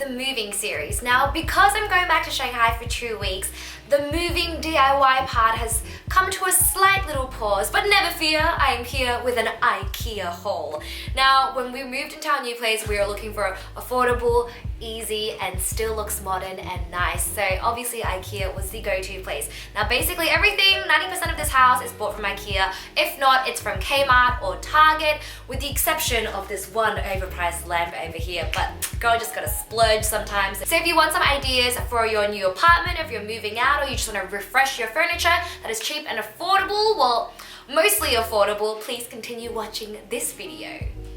the moving series. Now, because I'm going back to Shanghai for 2 weeks, the moving DIY part has come to a slight little pause, but never fear, I am here with an IKEA haul. Now, when we moved into our new place, we were looking for affordable, easy, and still looks modern and nice. So obviously IKEA was the go-to place. Now basically everything, 90% of this house is bought from IKEA. If not, it's from KMART or Target, with the exception of this one overpriced lamp over here. But girl just gotta splurge sometimes. So if you want some ideas for your new apartment, if you're moving out, or you just want to refresh your furniture that is cheap and affordable, well, mostly affordable, please continue watching this video.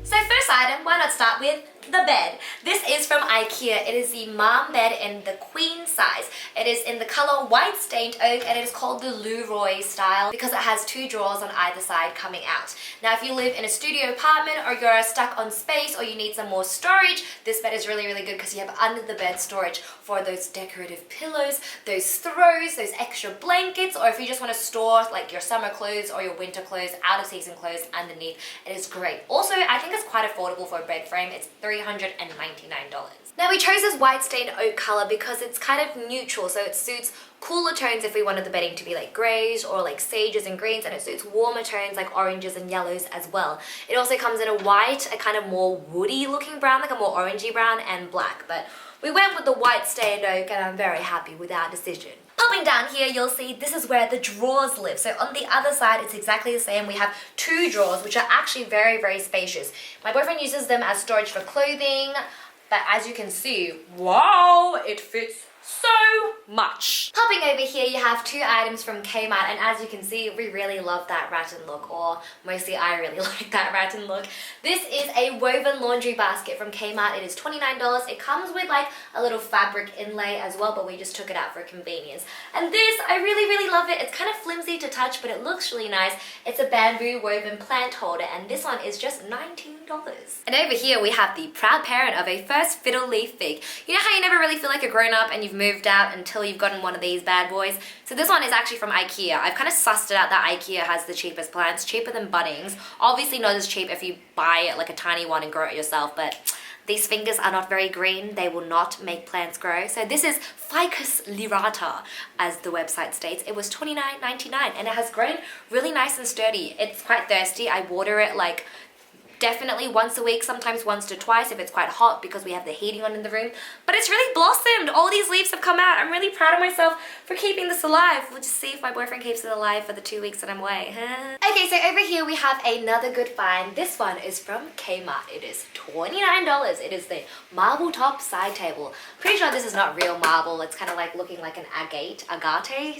So first item, why not start with the bed. This is from IKEA. It is the Malm bed in the queen size. It is in the color white stained oak, and it is called the Luroy style because it has 2 drawers on either side coming out. Now if you live in a studio apartment or you're stuck on space or you need some more storage, this bed is really good because you have under the bed storage for those decorative pillows, those throws, those extra blankets, or if you just want to store like your summer clothes or your winter clothes, out of season clothes underneath. It is great. Also, I think it's quite affordable for a bed frame. It's $399. Now we chose this white stained oak color because it's kind of neutral, so it suits cooler tones if we wanted the bedding to be like greys or like sages and greens, and it suits warmer tones like oranges and yellows as well. It also comes in a white, a kind of more woody looking brown, like a more orangey brown, and black, but we went with the white stained oak and I'm very happy with our decision. Popping down here, you'll see this is where the drawers live. So on the other side, it's exactly the same. We have 2 drawers, which are actually very spacious. My boyfriend uses them as storage for clothing, but as you can see, wow, it fits so much. Popping over here, you have 2 items from Kmart, and as you can see, we really love that rattan look, or mostly I really like that rattan look. This is a woven laundry basket from Kmart. It is $29. It comes with like a little fabric inlay as well, but we just took it out for convenience. And this, I really love it. It's kind of flimsy to touch, but it looks really nice. It's a bamboo woven plant holder, and this one is just $19. And over here we have the proud parent of a first Fiddle leaf fig. You know how you never really feel like a grown-up and you've moved out until you've gotten one of these bad boys? So this one is actually from IKEA. I've kind of sussed it out that IKEA has the cheapest plants, cheaper than Bunnings. Obviously not as cheap if you buy like a tiny one and grow it yourself, but these fingers are not very green. They will not make plants grow. So this is Ficus Leotta, as the website states. It was $29.99 and it has grown really nice and sturdy. It's quite thirsty. I water it like definitely once a week, sometimes once to twice if it's quite hot because we have the heating on in the room. But it's really blossomed. All these leaves have come out. I'm really proud of myself for keeping this alive. We'll just see if my boyfriend keeps it alive for the 2 weeks that I'm away. Okay, so over here we have another good find. This one is from Kmart. It is $29. It is the marble top side table. Pretty sure this is not real marble. It's kind of like looking like an agate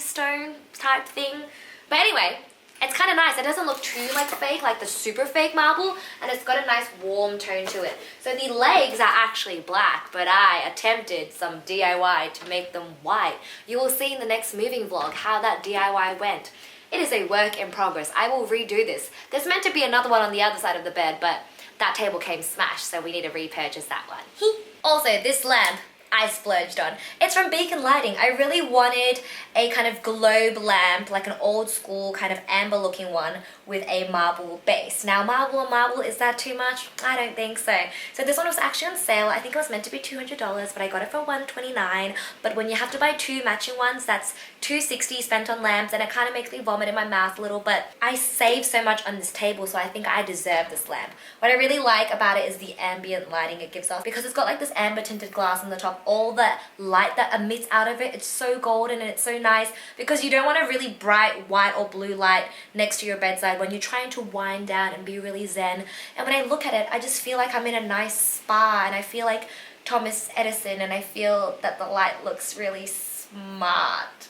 stone type thing. But anyway, it's kind of nice. It doesn't look too like fake, like the super fake marble, and it's got a nice warm tone to it. So the legs are actually black, but I attempted some DIY to make them white. You will see in the next moving vlog how that DIY went. It is a work in progress. I will redo this. There's meant to be another one on the other side of the bed, but that table came smashed, so we need to repurchase that one. Also, this lamp I splurged on. It's from Beacon Lighting. I really wanted a kind of globe lamp, like an old school kind of amber looking one with a marble base. Now marble on marble, is that too much? I don't think so. So this one was actually on sale. I think it was meant to be $200, but I got it for $129. But when you have to buy 2 matching ones, that's $260 spent on lamps, and it kind of makes me vomit in my mouth a little, but I saved so much on this table, so I think I deserve this lamp. What I really like about it is the ambient lighting it gives off, because it's got like this amber tinted glass on the top. All the light that emits out of it, it's so golden and it's so nice, because you don't want a really bright white or blue light next to your bedside when you're trying to wind down and be really zen. And when I look at it, I just feel like I'm in a nice spa, and I feel like Thomas Edison, and I feel that the light looks really smart.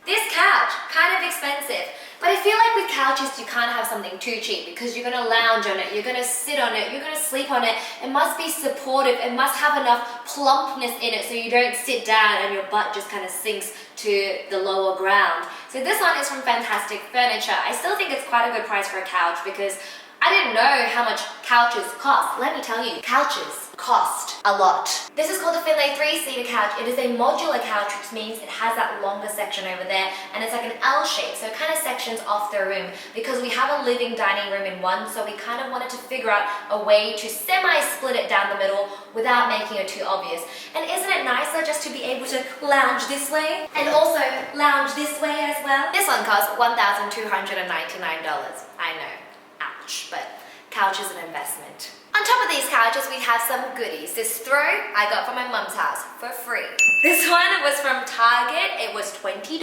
This couch, kind of expensive, but I feel like with couches you can't have something too cheap, because you're gonna lounge on it, you're gonna sit on it, you're gonna sleep on it. It must be supportive, it must have enough plumpness in it so you don't sit down and your butt just kind of sinks to the lower ground. So this one is from Fantastic Furniture. I still think it's quite a good price for a couch, because I didn't know how much couches cost. Let me tell you, couches Cost a lot. This is called the Finlay 3-seater couch. It is a modular couch, which means it has that longer section over there, and it's like an L shape, so it kind of sections off the room because we have a living dining room in one, so we kind of wanted to figure out a way to semi-split it down the middle without making it too obvious. And isn't it nicer just to be able to lounge this way and also lounge this way as well? This one costs $1,299. I know, ouch, but couch is an investment. On top of these couches, we have some goodies. This throw I got from my mum's house for free. This one was from Target. It was $20.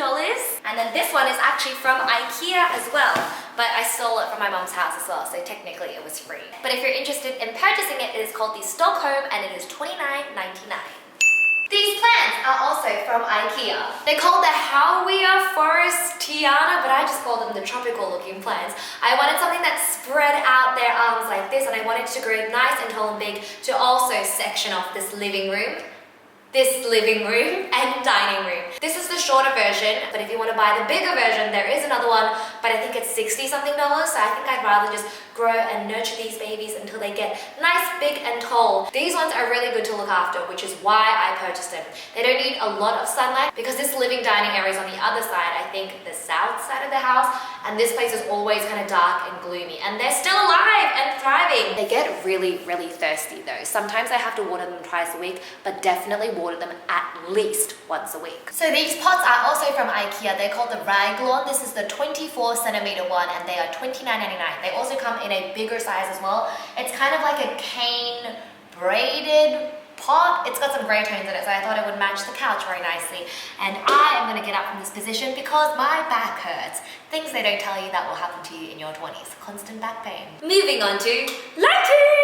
And then this one is actually from IKEA as well. But I stole it from my mum's house as well, so technically it was free. But if you're interested in purchasing it, it is called the Stockholm and it is $29.99. These plants are also from IKEA. They're called the Howea Forsteriana, but I just call them the tropical looking plants. I wanted something that spread out their arms like this, and I wanted to grow nice and tall and big to also section off this living room and dining room. This is the shorter version, but if you want to buy the bigger version, there is another one, but I think it's $60 something, so I think I'd rather just grow and nurture these babies until they get nice, big and tall. These ones are really good to look after, which is why I purchased them. They don't need a lot of sunlight because this living dining area is on the other side, I think the south side of the house, and this place is always kind of dark and gloomy, and they're still alive and thriving. They get really, really thirsty though. Sometimes I have to water them twice a week, but definitely water them at least once a week. So these pots are also from IKEA. They're called the raglorn. This is the 24 centimeter one, and they are $29.99. They also come in a bigger size as well. It's kind of like a cane braided pot. It's got some grey tones in it, so I thought it would match the couch very nicely. And I am going to get up from this position because my back hurts. Things they don't tell you that will happen to you in your 20s. Constant back pain. Moving on to lighting!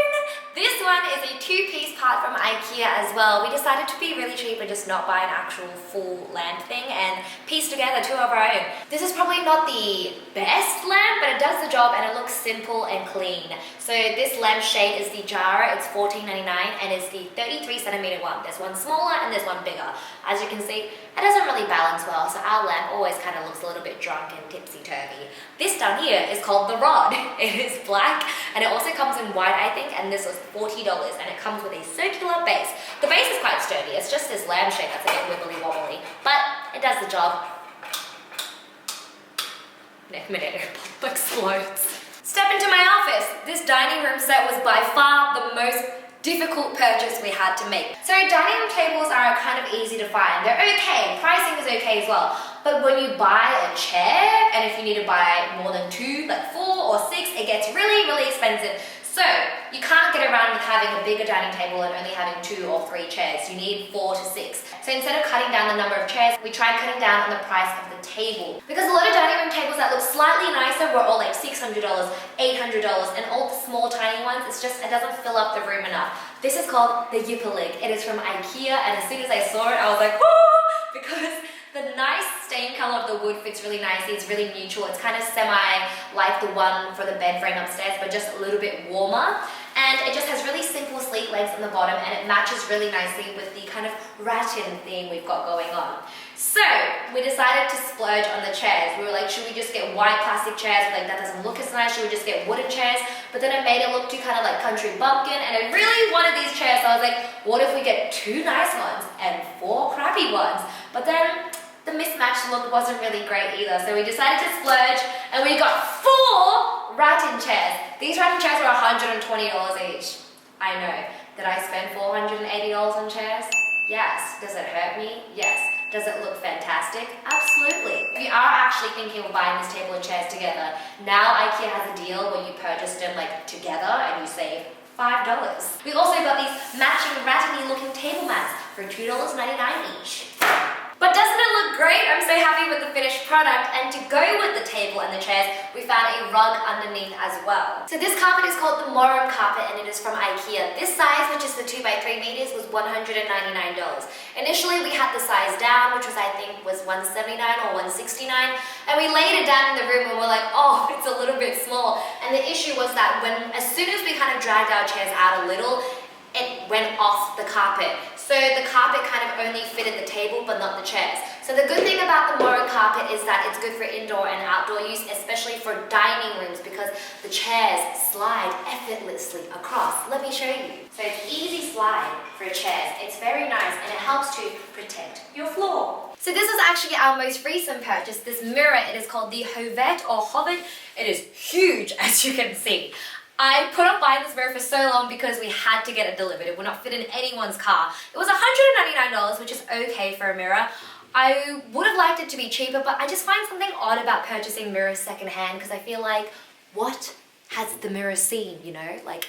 This one is a two-piece part from IKEA as well. We decided to be really cheap and just not buy an actual full lamp thing and piece together two of our own. This is probably not the best lamp, but it does the job and it looks simple and clean. So this lampshade is the Jara. It's $14.99 and it's the 33 centimeter one. There's one smaller and there's one bigger. As you can see, it doesn't really balance well, so our lamp always kind of looks a little bit drunk and tipsy-turvy. This down here is called the rod. It is black and it also comes in white, I think, and this was $40 and it comes with a circular base. The base is quite sturdy. It's just this lampshade that's a bit wibbly wobbly, but it does the job. Next minute it explodes. Step into my office. This dining room set was by far the most difficult purchase we had to make. So dining room tables are kind of easy to find. They're okay, pricing is okay as well. But when you buy a chair, and if you need to buy more than two, like 4 or 6, it gets really, really expensive. So you can't get around with having a bigger dining table and only having 2 or 3 chairs. You need 4 to 6. So instead of cutting down the number of chairs, we tried cutting down on the price of the table. Because a lot of dining room tables that look slightly nicer were all like $600, $800, and all the small tiny ones, it doesn't fill up the room enough. This is called the Ypperlig. It is from IKEA, and as soon as I saw it, I was like, woo! Because the nice stain color of the wood fits really nicely. It's really neutral. It's kind of semi like the one for the bed frame upstairs, but just a little bit warmer. And it just has really simple sleek legs on the bottom, and it matches really nicely with the kind of rattan theme we've got going on. So we decided to splurge on the chairs. We were like, should we just get white plastic chairs? Like, that doesn't look as nice. Should we just get wooden chairs? But then it made it look too kind of like country bumpkin, and I really wanted these chairs. So I was like, what if we get 2 nice ones and 4 crappy ones? But then the mismatched look wasn't really great either. So we decided to splurge, and we got 4 rattan chairs. These rattan chairs were $120 each. I know. Did I spend $480 on chairs? Yes. Does it hurt me? Yes. Does it look fantastic? Absolutely. If you are actually thinking of buying this table and chairs together, now IKEA has a deal where you purchase them like together and you save $5. We also got these matching rattan-y looking table mats for $2.99 each. But doesn't it look great? I'm so happy with the finished product, and to go with the table and the chairs, we found a rug underneath as well. So this carpet is called the Malm carpet, and it is from IKEA. This size, which is the 2 by 3 meters, was $199. Initially, we had the size down, which was I think was $179 or $169, and we laid it down in the room and we're like, oh, it's a little bit small. And the issue was that as soon as we kind of dragged our chairs out a little, it went off the carpet. So the carpet kind of only fitted the table but not the chairs. So the good thing about the Moen carpet is that it's good for indoor and outdoor use, especially for dining rooms, because the chairs slide effortlessly across. Let me show you. So it's easy slide for chairs. It's very nice and it helps to protect your floor. So this was actually our most recent purchase, this mirror. It is called the Hovet or Hovet. It is huge, as you can see. I put off buying this mirror for so long because we had to get it delivered. It would not fit in anyone's car. It was $199, which is okay for a mirror. I would have liked it to be cheaper, but I just find something odd about purchasing mirrors secondhand because I feel like, what has the mirror seen, you know? Like,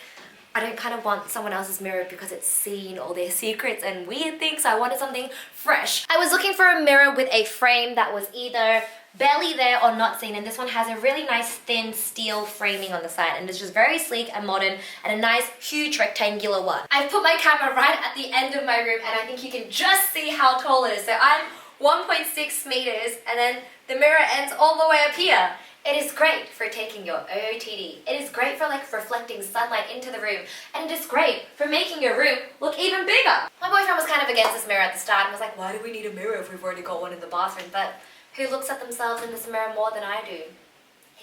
I don't kind of want someone else's mirror because it's seen all their secrets and weird things, so I wanted something fresh. I was looking for a mirror with a frame that was either barely there or not seen, and this one has a really nice thin steel framing on the side, and it's just very sleek and modern and a nice huge rectangular one. I've put my camera right at the end of my room and I think you can just see how tall it is. So I'm 1.6 meters and then the mirror ends all the way up here. It is great for taking your OOTD. It is great for like reflecting sunlight into the room, and it is great for making your room look even bigger. My boyfriend was kind of against this mirror at the start and was like, why do we need a mirror if we've already got one in the bathroom? But who looks at themselves in this mirror more than I do?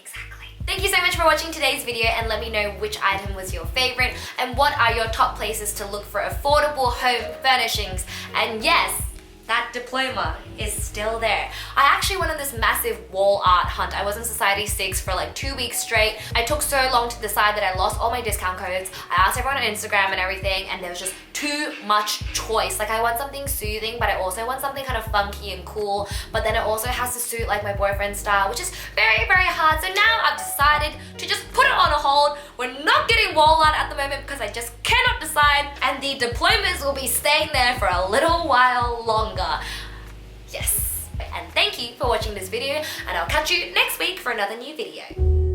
Exactly. Thank you so much for watching today's video, and let me know which item was your favorite and what are your top places to look for affordable home furnishings. And yes, that diploma is still there. I actually went on this massive wall art hunt. I was in Society 6 for like 2 weeks straight. I took so long to decide that I lost all my discount codes. I asked everyone on Instagram and everything, and there was just too much choice. Like, I want something soothing, but I also want something kind of funky and cool, but then it also has to suit like my boyfriend's style, which is very, very hard. So now I've decided to just put it on a hold. We're not getting wall art at the moment because I just cannot decide, and the diplomas will be staying there for a little while longer. Yes. And thank you for watching this video, and I'll catch you next week for another new video.